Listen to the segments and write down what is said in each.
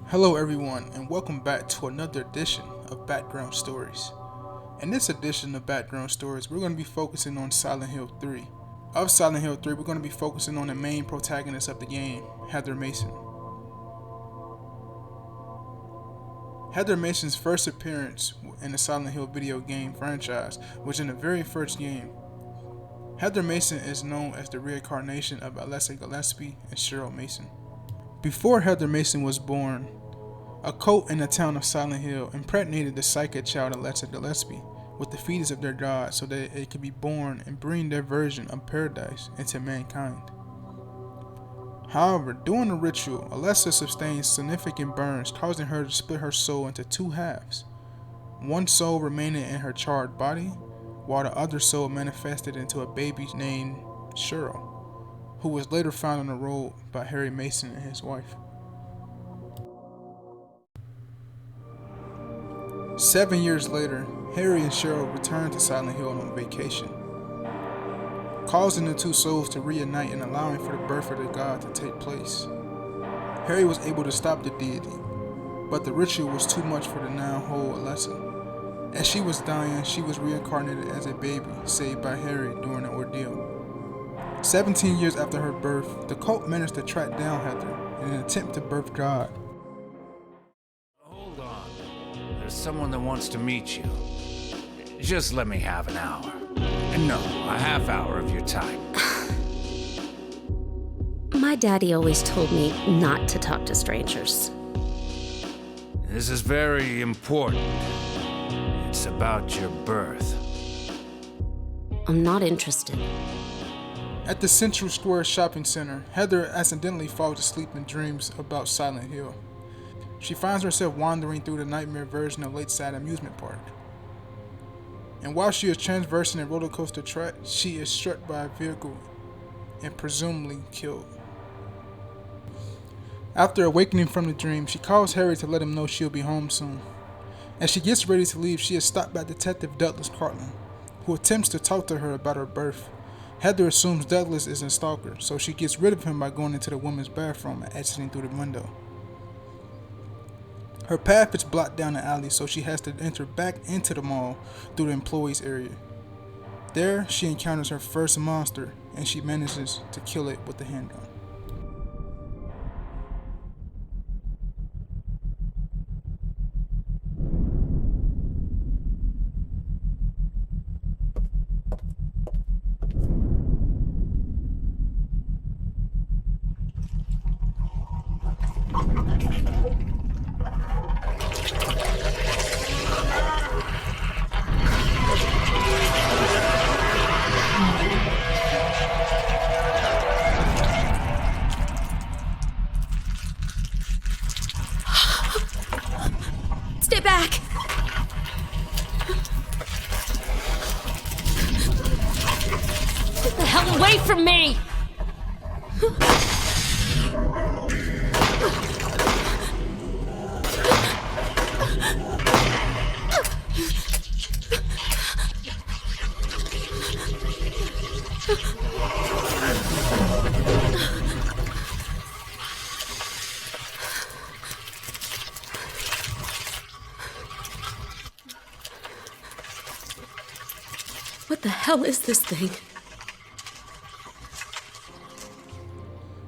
Hello everyone, and welcome back to another edition of Background Stories. In this edition of Background Stories, we're going to be focusing on Silent Hill 3. Of Silent Hill 3, we're going to be focusing on the main protagonist of the game, Heather Mason. Heather Mason's first appearance in the Silent Hill video game franchise was in the very first game. Heather Mason is known as the reincarnation of Alessa Gillespie and Cheryl Mason. Before Heather Mason was born, a cult in the town of Silent Hill impregnated the psychic child Alessa Gillespie with the fetus of their god so that it could be born and bring their version of paradise into mankind. However, during the ritual, Alessa sustained significant burns, causing her to split her soul into two halves, one soul remaining in her charred body, while the other soul manifested into a baby named Cheryl, who was later found on the road by Harry Mason and his wife. 7 years later, Harry and Cheryl returned to Silent Hill on vacation, causing the two souls to reunite and allowing for the birth of the god to take place. Harry was able to stop the deity, but the ritual was too much for the now whole Alessa. As she was dying, she was reincarnated as a baby saved by Harry during the ordeal. 17 years after her birth, the cult managed to track down Heather in an attempt to birth God. Hold on. There's someone that wants to meet you. Just let me have an hour. No, a half hour of your time. My daddy always told me not to talk to strangers. This is very important. It's about your birth. I'm not interested. At the Central Square shopping center, Heather accidentally falls asleep and dreams about Silent Hill. She finds herself wandering through the nightmare version of Lakeside Amusement Park. And while she is traversing a roller coaster track, she is struck by a vehicle and presumably killed. After awakening from the dream, she calls Harry to let him know she'll be home soon. As she gets ready to leave, she is stopped by Detective Douglas Cartland, who attempts to talk to her about her birth. Heather assumes Douglas is a stalker, so she gets rid of him by going into the women's bathroom and exiting through the window. Her path is blocked down the alley, so she has to enter back into the mall through the employees area. There, she encounters her first monster, and she manages to kill it with a handgun. Stay back! Get the hell away from me! What the hell is this thing?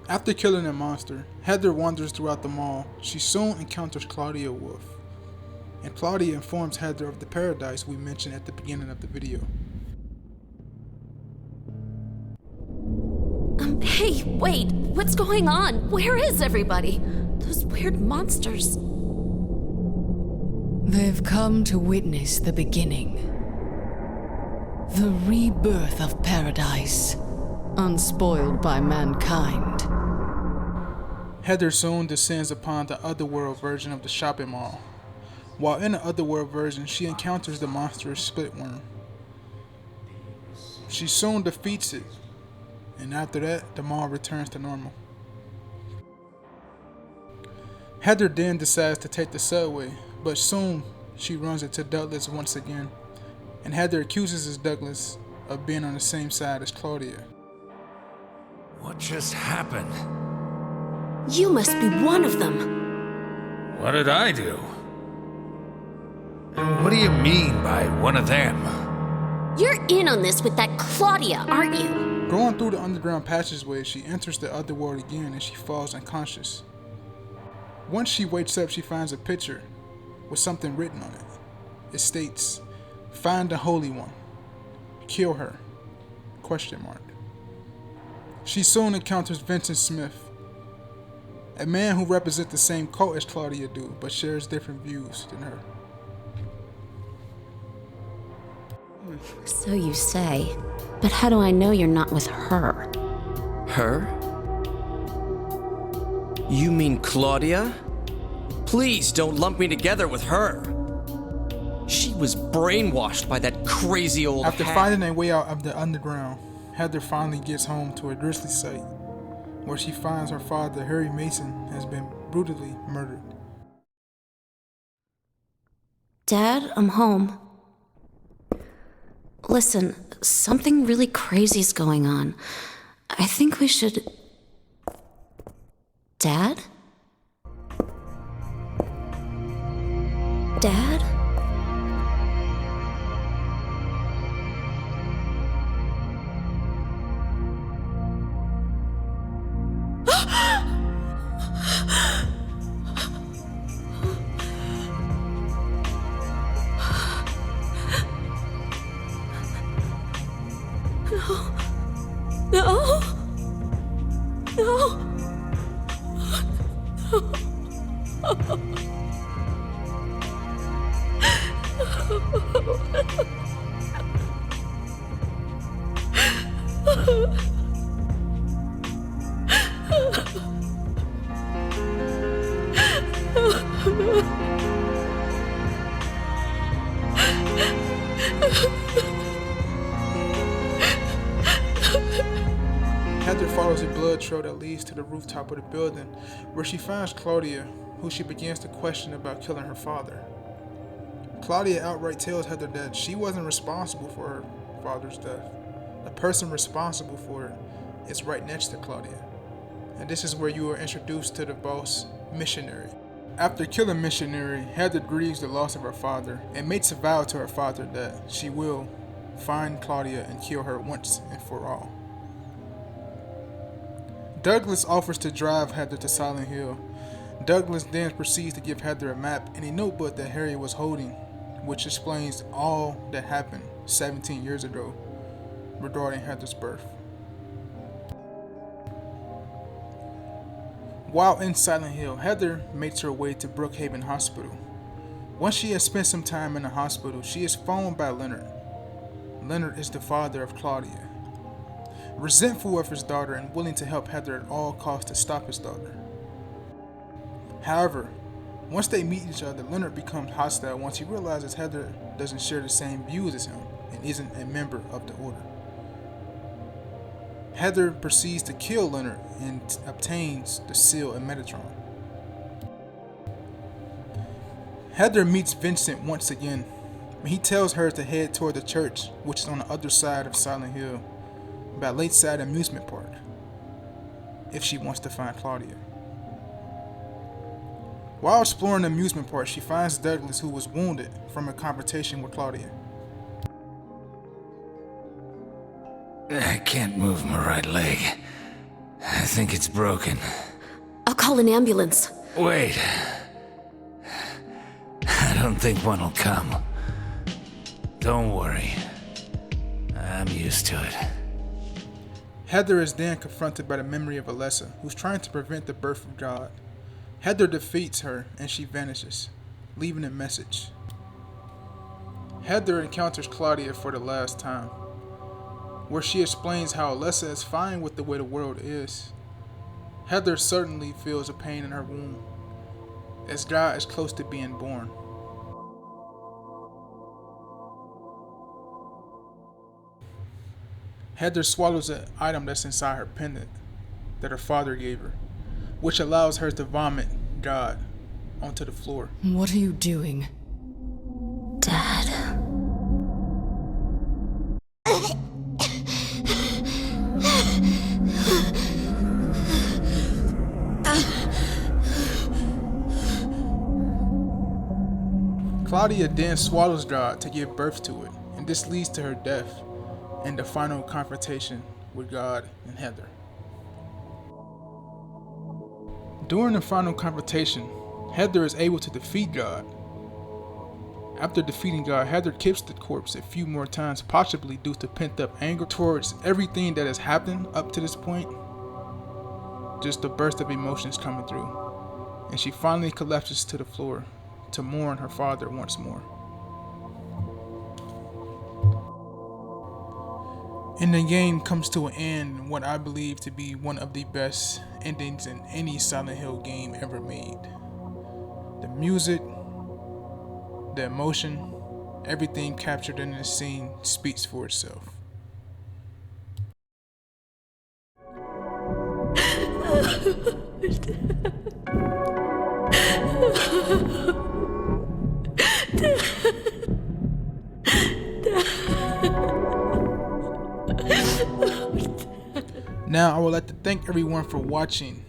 After killing the monster, Heather wanders throughout the mall. She soon encounters Claudia Wolf, and Claudia informs Heather of the paradise we mentioned at the beginning of the video. Hey, wait! What's going on? Where is everybody? Those weird monsters. They've come to witness the beginning. The rebirth of paradise, unspoiled by mankind. Heather soon descends upon the Otherworld version of the shopping mall. While in the Otherworld version, she encounters the monstrous Splitworm. She soon defeats it, and after that, the mall returns to normal. Heather then decides to take the subway, but soon she runs into Douglas once again, and Heather accuses Douglas of being on the same side as Claudia. What just happened? You must be one of them. What did I do? What do you mean by one of them? You're in on this with that Claudia, aren't you? Going through the underground passageway, she enters the other world again and she falls unconscious. Once she wakes up, she finds a picture with something written on it. It states, "Find the Holy One. Kill her." ? She soon encounters Vincent Smith, a man who represents the same cult as Claudia do, but shares different views than her. So you say. But how do I know you're not with her? Her? You mean Claudia? Please don't lump me together with her. She was brainwashed by that crazy old After hag. finding a way out of the underground, Heather finally gets home to a grisly sight, where she finds her father, Harry Mason, has been brutally murdered. Dad, I'm home. Listen, something really crazy's going on. I think we should... Dad? Dad? No. No. Heather follows a blood trail that leads to the rooftop of the building, where she finds Claudia, who she begins to question about killing her father. Claudia outright tells Heather that she wasn't responsible for her father's death. The person responsible for it is right next to Claudia. And this is where you are introduced to the boss, Missionary. After killing Missionary, Heather grieves the loss of her father and makes a vow to her father that she will find Claudia and kill her once and for all. Douglas offers to drive Heather to Silent Hill. Douglas then proceeds to give Heather a map and a notebook that Harry was holding, which explains all that happened 17 years ago regarding Heather's birth. While in Silent Hill, Heather makes her way to Brookhaven Hospital. Once she has spent some time in the hospital, she is phoned by Leonard. Leonard is the father of Claudia, resentful of his daughter and willing to help Heather at all costs to stop his daughter. However, once they meet each other, Leonard becomes hostile once he realizes Heather doesn't share the same views as him and isn't a member of the Order. Heather proceeds to kill Leonard and obtains the seal of Metatron. Heather meets Vincent once again. He tells her to head toward the church, which is on the other side of Silent Hill, by Lakeside Amusement Park, if she wants to find Claudia. While exploring the amusement park, she finds Douglas, who was wounded from a confrontation with Claudia. I can't move my right leg. I think it's broken. I'll call an ambulance. Wait. I don't think one will come. Don't worry. I'm used to it. Heather is then confronted by the memory of Alessa, who's trying to prevent the birth of God. Heather defeats her and she vanishes, leaving a message. Heather encounters Claudia for the last time, where she explains how Alessa is fine with the way the world is. Heather certainly feels a pain in her womb, as God is close to being born. Heather swallows an item that's inside her pendant that her father gave her, which allows her to vomit God onto the floor. What are you doing? Dad. Claudia then swallows God to give birth to it, and this leads to her death and the final confrontation with God and Heather. During the final confrontation, Heather is able to defeat God. After defeating God, Heather kicks the corpse a few more times, possibly due to pent-up anger towards everything that has happened up to this point. Just a burst of emotions coming through, and she finally collapses to the floor to mourn her father once more. And the game comes to an end in what I believe to be one of the best endings in any Silent Hill game ever made. The music, the emotion, everything captured in this scene speaks for itself. Now, I would like to thank everyone for watching.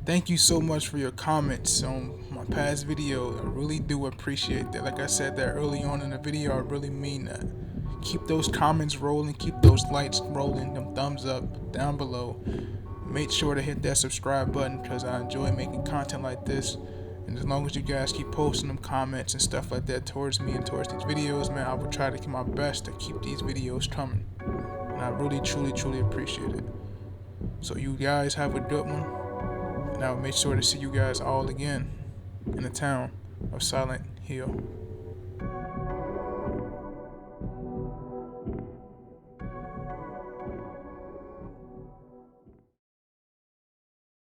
Thank you so much for your comments on my past video. I really do appreciate that. Like I said that early on in the video, I really mean that. Keep those comments rolling, keep those likes rolling, them thumbs up down below. Make sure to hit that subscribe button because I enjoy making content like this. And as long as you guys keep posting them comments and stuff like that towards me and towards these videos, man, I will try to do my best to keep these videos coming. And I really, truly appreciate it. So you guys have a good one. And I will make sure to see you guys all again in the town of Silent Hill.